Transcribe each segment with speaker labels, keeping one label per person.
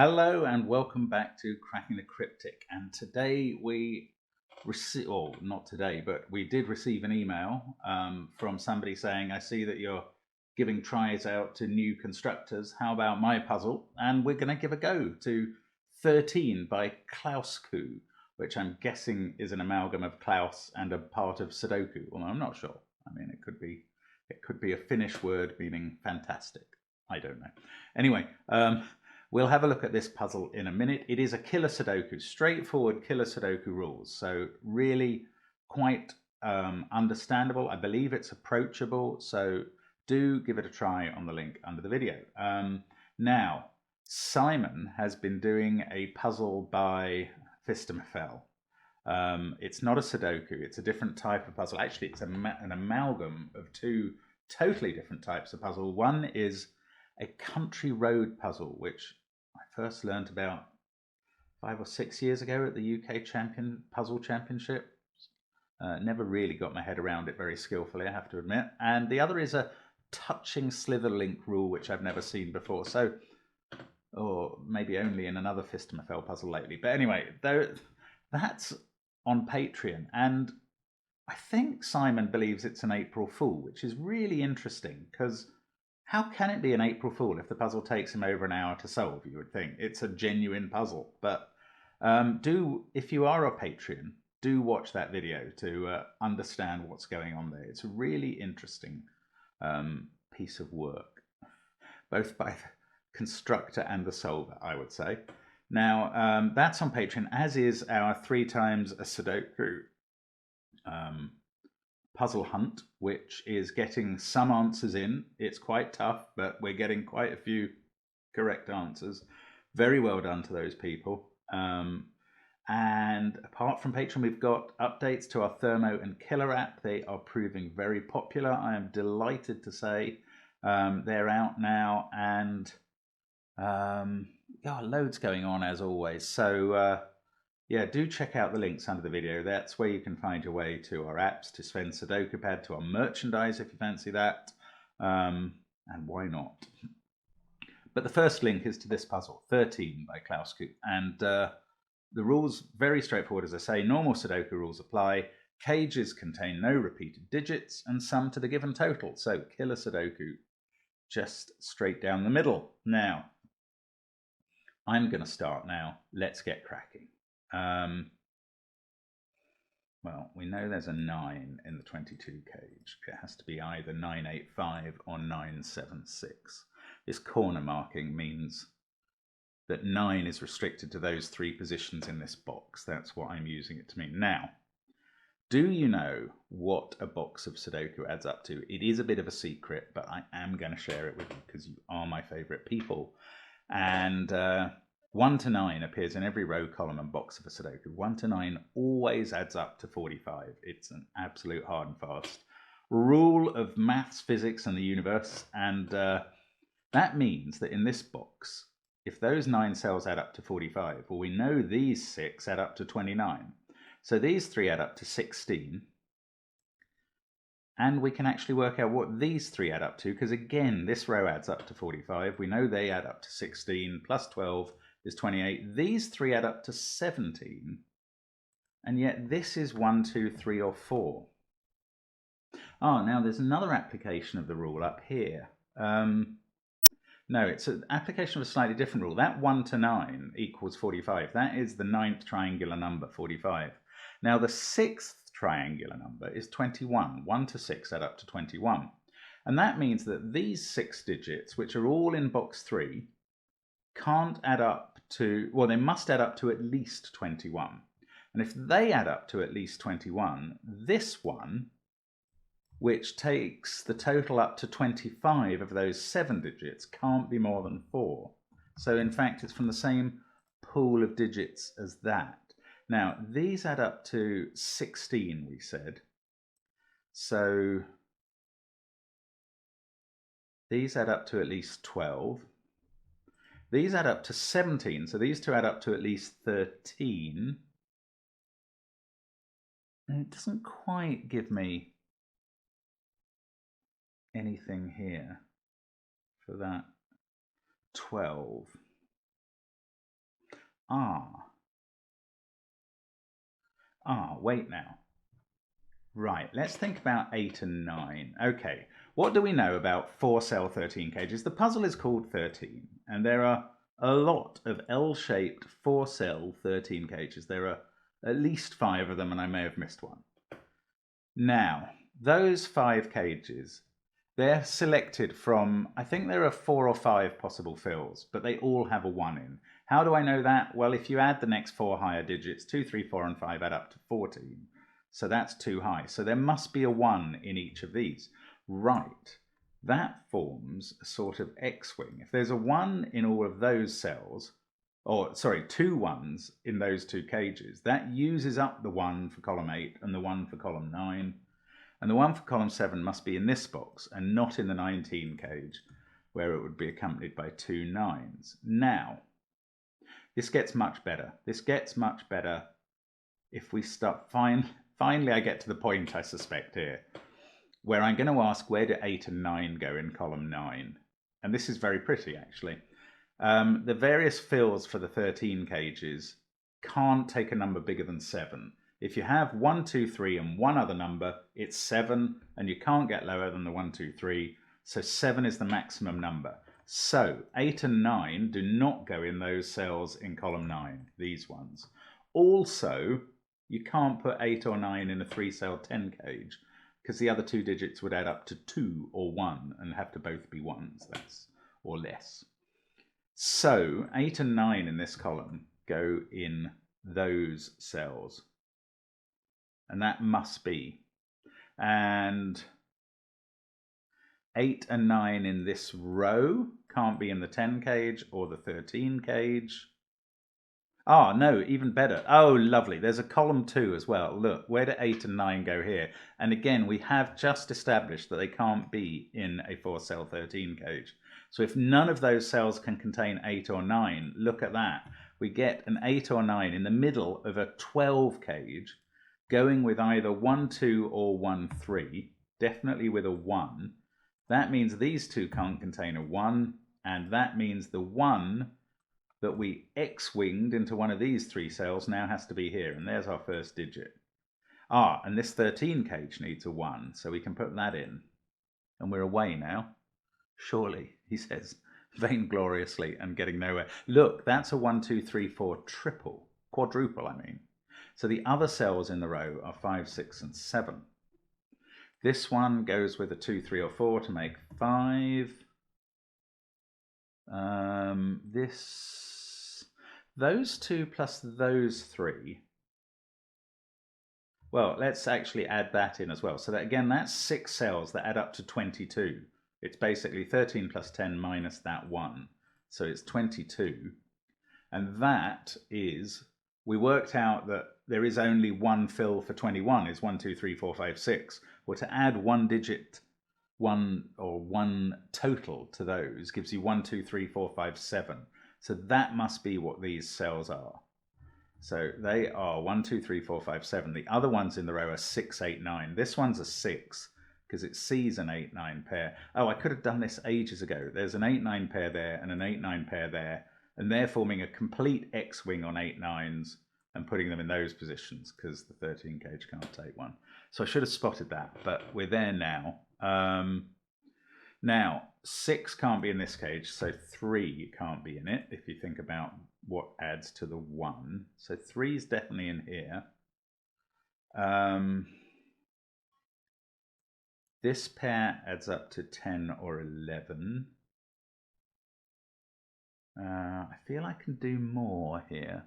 Speaker 1: Hello and welcome back to Cracking the Cryptic. And today we receive, or not today, but we did receive an email from somebody saying, I see that you're giving tries out to new constructors. How about my puzzle? And we're going to give a go to 13 by Gloucester, which I'm guessing is an amalgam of Klaus and a part of Sudoku. Well, I'm not sure. I mean, it could be a Finnish word meaning fantastic. I don't know. Anyway, we'll have a look at this puzzle in a minute. It is a killer Sudoku, straightforward killer Sudoku rules. So really quite understandable. I believe it's approachable. So do give it a try on the link under the video. Now, Simon has been doing a puzzle by Facile. It's not a Sudoku. It's a different type of puzzle. Actually, it's an amalgam of two totally different types of puzzle. One is a country road puzzle, which I first learned about 5 or 6 years ago at the UK Puzzle Championship. Never really got my head around it very skillfully, I have to admit. And the other is a touching slither link rule, which I've never seen before. So, or maybe only in another Fistamafel puzzle lately. But anyway, that's on Patreon. And I think Simon believes it's an April Fool, which is really interesting because how can it be an April Fool if the puzzle takes him over an hour to solve, you would think? It's a genuine puzzle. But if you are a Patreon, do watch that video to understand what's going on there. It's a really interesting piece of work, both by the constructor and the solver, I would say. Now, that's on Patreon, as is our 3 times a Sudoku puzzle hunt, which is getting some answers in. It's quite tough, but we're getting quite a few correct answers. Very well done to those people. And apart from Patreon, we've got updates to our Thermo and Killer app. They are proving very popular. I am delighted to say they're out now, and loads going on as always. So yeah, do check out the links under the video. That's where you can find your way to our apps, to Sven's SUDOKU PAD, to our merchandise if you fancy that. And why not? But the first link is to this puzzle, 13 by Gloucester. And the rules, very straightforward, as I say. Normal Sudoku rules apply. Cages contain no repeated digits and sum to the given total. So killer Sudoku, just straight down the middle. Now, I'm going to start now. Let's get cracking. Well, we know there's a 9 in the 22 cage. It has to be either 985 or 976. This corner marking means that 9 is restricted to those 3 positions in this box. That's what I'm using it to mean. Now, do you know what a box of Sudoku adds up to? It is a bit of a secret, but I am going to share it with you because you are my favorite people. And 1 to 9 appears in every row, column, and box of a Sudoku. 1 to 9 always adds up to 45. It's an absolute hard and fast rule of maths, physics, and the universe. And that means that in this box, if those 9 cells add up to 45, well, we know these 6 add up to 29. So these 3 add up to 16. And we can actually work out what these 3 add up to, because again, this row adds up to 45. We know they add up to 16 plus 12 is 28. These 3 add up to 17. And yet this is 1, 2, 3, or 4. Now there's another application of the rule up here. No, it's an application of a slightly different rule. That 1 to 9 equals 45. That is the 9th triangular number, 45. Now the 6th triangular number is 21. 1 to 6 add up to 21. And that means that these 6 digits, which are all in box 3, can't add up to, well, they must add up to at least 21. And if they add up to at least 21, this one, which takes the total up to 25 of those 7 digits, can't be more than 4. So in fact, it's from the same pool of digits as that. Now, these add up to 16, we said. So these add up to at least 12. These add up to 17, so these 2 add up to at least 13. And it doesn't quite give me anything here for that 12. Wait now. Right, let's think about 8 and 9. Okay, what do we know about 4-cell 13 cages? The puzzle is called 13, and there are a lot of L-shaped 4-cell 13 cages. There are at least 5 of them, and I may have missed one. Now, those 5 cages, they're selected from, I think there are 4 or 5 possible fills, but they all have a 1 in. How do I know that? Well, if you add the next 4 higher digits, 2, 3, 4, and 5 add up to 14. So that's too high. So there must be a 1 in each of these. Right. That forms a sort of X-wing. If there's a 1 in all of those cells, or sorry, 2 1s in those 2 cages, that uses up the 1 for column 8 and the 1 for column 9. And the 1 for column 7 must be in this box and not in the 19 cage, where it would be accompanied by 2 9s. Now, this gets much better. This gets much better if we start. Finally, I get to the point, I suspect, here, where I'm going to ask, where do 8 and 9 go in column 9? And this is very pretty, actually. The various fills for the 13 cages can't take a number bigger than 7. If you have 1, 2, 3 and one other number, it's 7, and you can't get lower than the 1, 2, 3. So 7 is the maximum number. So 8 and 9 do not go in those cells in column 9, these ones. Also, you can't put 8 or 9 in a 3-cell 10 cage because the other 2 digits would add up to 2 or 1 and have to both be 1s, that's, or less. So 8 and 9 in this column go in those cells. And that must be. And 8 and 9 in this row can't be in the 10 cage or the 13 cage. No, even better. Oh, lovely. There's a column 2 as well. Look, where do 8 and 9 go here? And again, we have just established that they can't be in a 4-cell 13 cage. So if none of those cells can contain 8 or 9, look at that. We get an 8 or 9 in the middle of a 12 cage, going with either 1, 2 or 1, 3, definitely with a 1. That means these 2 can't contain a 1, and that means the 1 that we X-winged into one of these 3 cells now has to be here, and there's our first digit. And this 13 cage needs a 1, so we can put that in. And we're away now. Surely, he says, vaingloriously and getting nowhere. Look, that's a 1, 2, 3, 4 triple, quadruple, I mean. So the other cells in the row are 5, 6, and 7. This one goes with a 2, 3, or 4 to make 5. Those 2 plus those 3. Well, let's actually add that in as well. So that again, that's 6 cells that add up to 22. It's basically 13 plus 10 minus that 1. So it's 22. And that is, we worked out that there is only one fill for 21, is 1, 2, 3, 4, 5, 6. Well, to add one digit, one total to those gives you 1, 2, 3, 4, 5, 7. So that must be what these cells are. So they are 1, 2, 3, 4, 5, 7. The other ones in the row are 6, 8, 9. This one's a 6 because it sees an 8, 9 pair. Oh, I could have done this ages ago. There's an 8, 9 pair there and an 8, 9 pair there. And they're forming a complete X-wing on 8, 9s and putting them in those positions because the 13 cage can't take one. So I should have spotted that, but we're there now. Now, 6 can't be in this cage, so 3 can't be in it, if you think about what adds to the 1. So 3 is definitely in here. This pair adds up to 10 or 11. I feel I can do more here.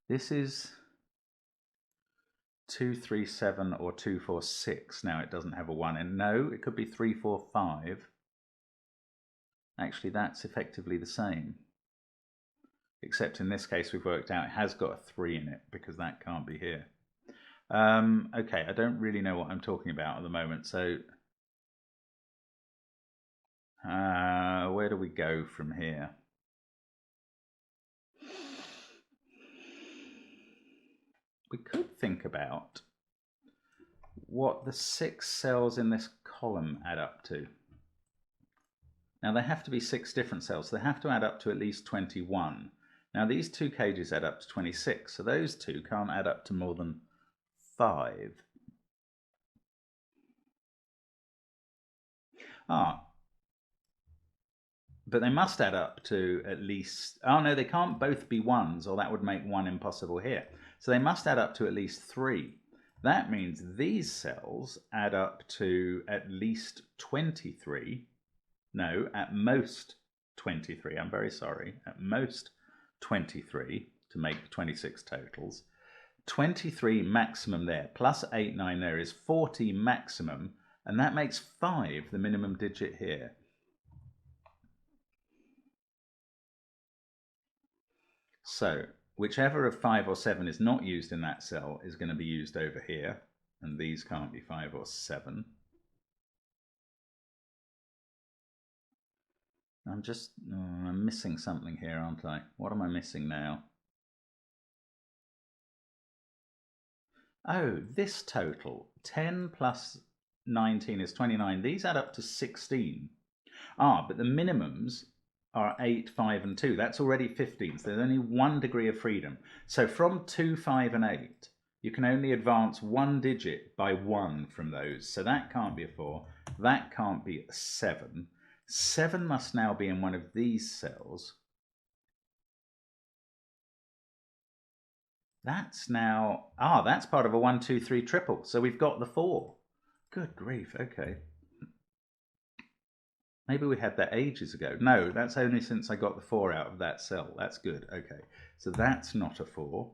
Speaker 1: This is 2, 3, 7 or 2, 4, 6. Now it doesn't have a 1 in. No, it could be 3, 4, 5. Actually, that's effectively the same. Except in this case, we've worked out it has got a 3 in it because that can't be here. Okay, I don't really know what I'm talking about at the moment. So where do we go from here? We could think about what the 6 cells in this column add up to. Now, there have to be 6 different cells. They have to add up to at least 21. Now these 2 cages add up to 26, so those 2 can't add up to more than 5. But they must add up to at least, oh no, they can't both be 1s, or that would make 1 impossible here. So they must add up to at least 3. That means these cells add up to at least 23. No, at most 23. I'm very sorry. At most 23 to make 26 totals. 23 maximum there, plus 8, 9 there is 40 maximum, and that makes 5 the minimum digit here. So whichever of 5 or 7 is not used in that cell is going to be used over here, and these can't be 5 or 7. I'm missing something here, aren't I? What am I missing now? Oh, this total, 10 plus 19 is 29. These add up to 16. But the minimums are 8, 5, and 2. That's already 15. So there's only 1 degree of freedom. So from 2, 5, and 8, you can only advance 1 digit by 1 from those. So that can't be a 4. That can't be a 7. 7 must now be in one of these cells. That's now, that's part of a 1, 2, 3 triple. So we've got the 4. Good grief, okay. Maybe we had that ages ago. No, that's only since I got the 4 out of that cell. That's good, okay. So that's not a 4.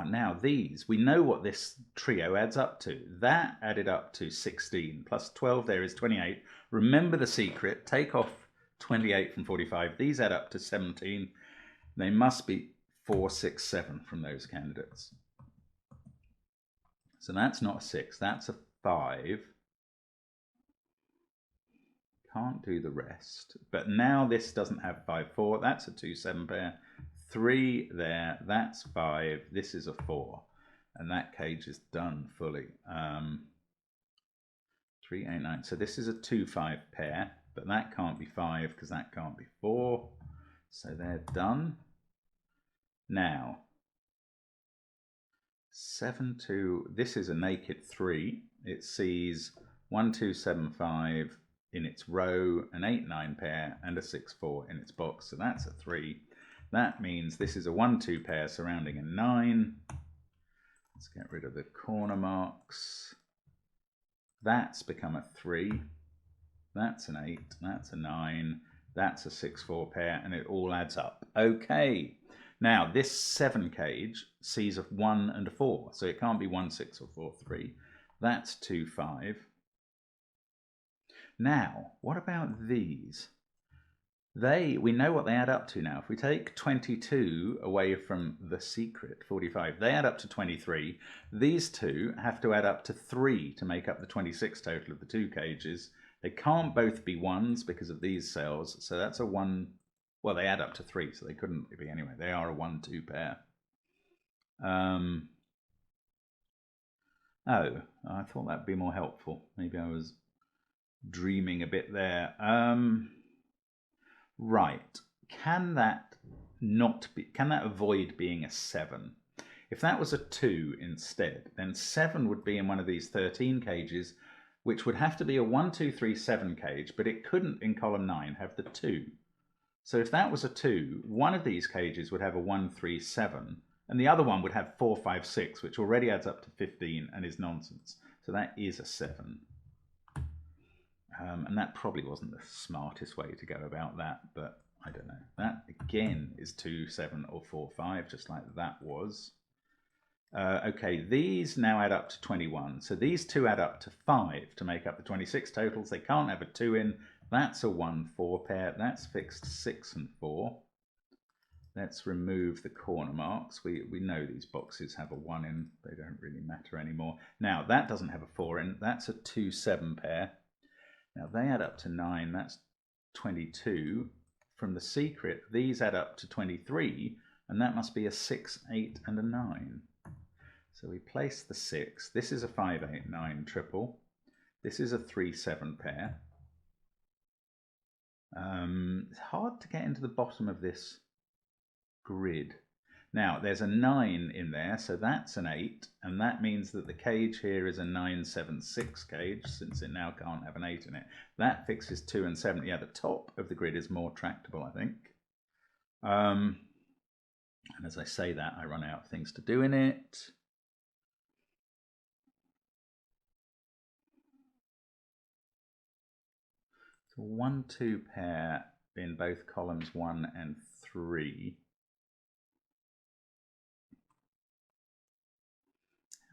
Speaker 1: Now these, we know what this trio adds up to. That added up to 16, plus 12 there is 28. Remember the secret, take off 28 from 45. These add up to 17. They must be 4, 6, 7 from those candidates. So that's not a 6, that's a 5. Can't do the rest. But now this doesn't have 5, 4. That's a 2, 7 pair. 3 there, that's 5. This is a 4. And that cage is done fully. 3, 8, 9. So this is a 2, 5 pair. But that can't be 5 because that can't be 4. So they're done. Now, 7, 2, this is a naked 3. It sees 1, 2, 7, 5 in its row, an 8, 9 pair, and a 6, 4 in its box. So that's a 3. That means this is a 1, 2 pair surrounding a 9. Let's get rid of the corner marks. That's become a 3. That's an 8. That's a 9. That's a 6, 4 pair, and it all adds up. Okay. Now, this 7 cage sees a 1 and a 4, so it can't be 1, 6, or 4, 3. That's 2, 5. Now, what about these? We know what they add up to now. If we take 22 away from the secret, 45, they add up to 23. These 2 have to add up to 3 to make up the 26 total of the 2 cages. They can't both be 1s because of these cells, so that's a 1. Well, they add up to 3, so they couldn't be anyway. They are a 1, 2 pair. I thought that'd be more helpful. Maybe I was dreaming a bit there. Right. Can that avoid being a 7? If that was a 2 instead, then 7 would be in one of these 13 cages, which would have to be a 1, 2, 3, 7 cage, but it couldn't in column 9 have the 2. So if that was a 2, one of these cages would have a 1, 3, 7, and the other one would have 4, 5, 6, which already adds up to 15 and is nonsense. So that is a 7. And that probably wasn't the smartest way to go about that, but I don't know. That, again, is 2, 7, or 4, 5, just like that was. Okay, these now add up to 21. So these 2 add up to 5 to make up the 26 totals. They can't have a 2 in. That's a 1, 4 pair. That's fixed 6 and 4. Let's remove the corner marks. We know these boxes have a 1 in. They don't really matter anymore. Now, that doesn't have a 4 in. That's a 2, 7 pair. Now, they add up to 9. That's 22. From the secret, these add up to 23, and that must be a 6, 8, and a 9. So we place the 6. This is a 5, 8, 9 triple. This is a 3, 7 pair. It's hard to get into the bottom of this grid. Now there's a 9 in there, so that's an 8, and that means that the cage here is a 9, 7, 6 cage, since it now can't have an 8 in it. That fixes 2 and 7. Yeah, the top of the grid is more tractable, I think. And as I say that, I run out of things to do in it. So 1, 2 pair in both columns 1 and 3.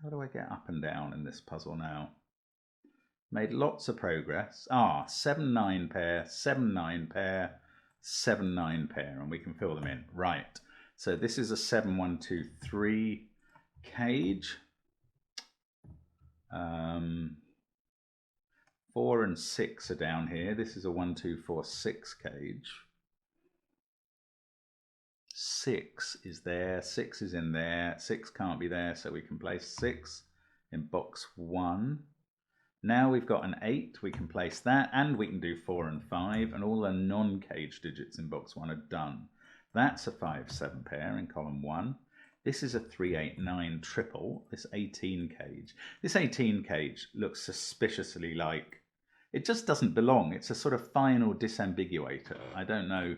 Speaker 1: How do I get up and down in this puzzle now? Made lots of progress. 7, 9 pair, 7, 9 pair, 7, 9 pair, and we can fill them in. Right. So this is a 7, 1, 2, 3 cage. 4 and 6 are down here. This is a 1, 2, 4, 6 cage. 6 is there, 6 is in there, 6 can't be there, so we can place 6 in box 1. Now we've got an 8, we can place that, and we can do 4 and 5, and all the non-cage digits in box 1 are done. That's a 5, 7 pair in column 1. This is a 3, 8, 9 triple, this 18 cage. This 18 cage looks suspiciously like, it just doesn't belong. It's a sort of final disambiguator. I don't know,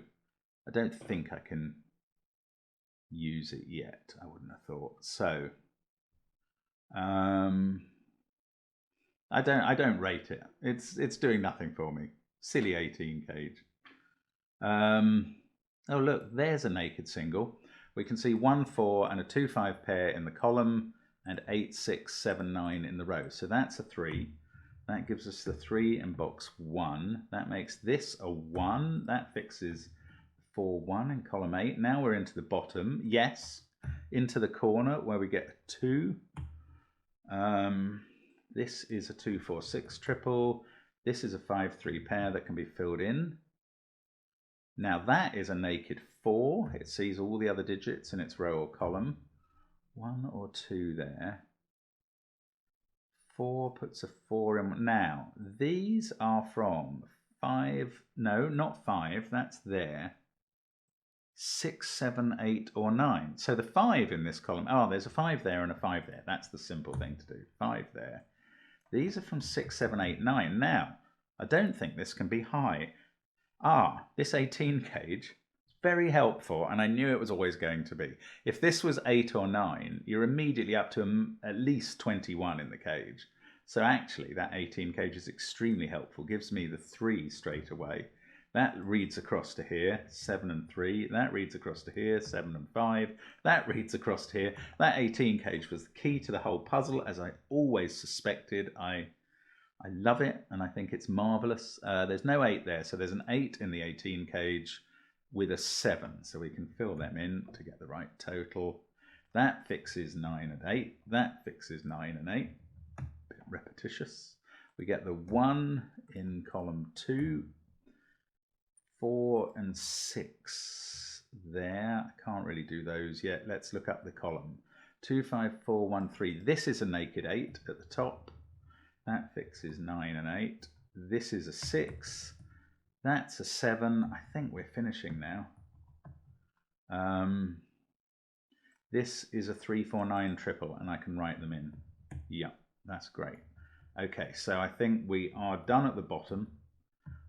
Speaker 1: I don't think I can use it yet, I wouldn't have thought. So I don't rate it. It's doing nothing for me. Silly 18 cage. Oh look, there's a naked single. We can see 1, 4 and a 2, 5 pair in the column and 8, 6, 7, 9 in the row. So that's a 3. That gives us the 3 in box 1. That makes this a 1. That fixes 4, 1 in column 8. Now we're into the bottom. Yes, into the corner where we get a 2. This is a 2, 4, 6 triple. This is a 5, 3 pair that can be filled in. Now that is a naked 4. It sees all the other digits in its row or column. 1 or 2 there. 4 puts a 4 in. Now these are from 5, no, not 5, that's there. 6, 7, 8 or 9. So the 5 in this column, there's a 5 there and a 5 there. That's the simple thing to do. 5 there. These are from 6, 7, 8, 9. Now, I don't think this can be high. This 18 cage is very helpful, and I knew it was always going to be. If this was 8 or 9, you're immediately up to at least 21 in the cage. So actually, that 18 cage is extremely helpful. Gives me the 3 straight away. That reads across to here, 7 and 3. That reads across to here, 7 and 5. That reads across to here. That 18 cage was the key to the whole puzzle, as I always suspected. I love it, and I think it's marvellous. There's no 8 there, so there's an 8 in the 18 cage with a 7. So we can fill them in to get the right total. That fixes 9 and 8. That fixes 9 and 8. A bit repetitious. We get the 1 in column 2. 4 and 6 there. I can't really do those yet. Let's look up the column. 2, 5, 4, 1, 3. This is a naked 8 at the top. That fixes 9 and 8. This is a 6. That's a 7. I think we're finishing now. This is a 3, 4, 9 triple, and I can write them in. Yeah, that's great. Okay, so I think we are done at the bottom.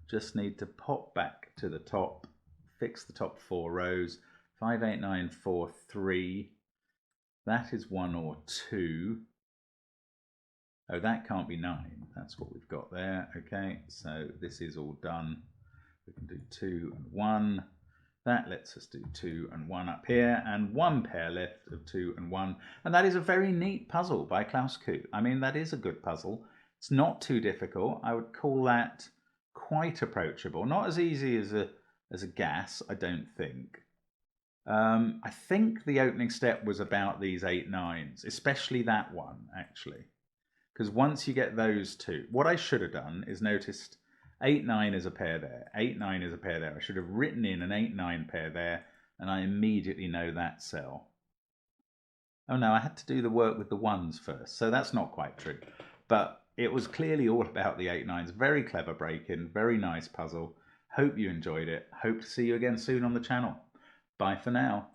Speaker 1: Just need to pop back to the top, fix the top 4 rows. 5, 8, 9, 4, 3. That is 1 or 2. Oh, that can't be 9. That's what we've got there. Okay, so this is all done. We can do 2 and 1. That lets us do 2 and 1 up here, and 1 pair left of 2 and 1. And that is a very neat puzzle by Gloucester. I mean, that is a good puzzle. It's not too difficult. I would call that quite approachable. Not as easy as a gas, I don't think. I think the opening step was about these 8 9s, especially that one, actually. Because once you get those two, what I should have done is noticed 8 9 is a pair there, 8 9 is a pair there. I should have written in an 8 9 pair there, and I immediately know that cell. Oh no, I had to do the work with the ones first, so that's not quite true. But it was clearly all about the 8/9s. Very clever break-in, very nice puzzle. Hope you enjoyed it. Hope to see you again soon on the channel. Bye for now.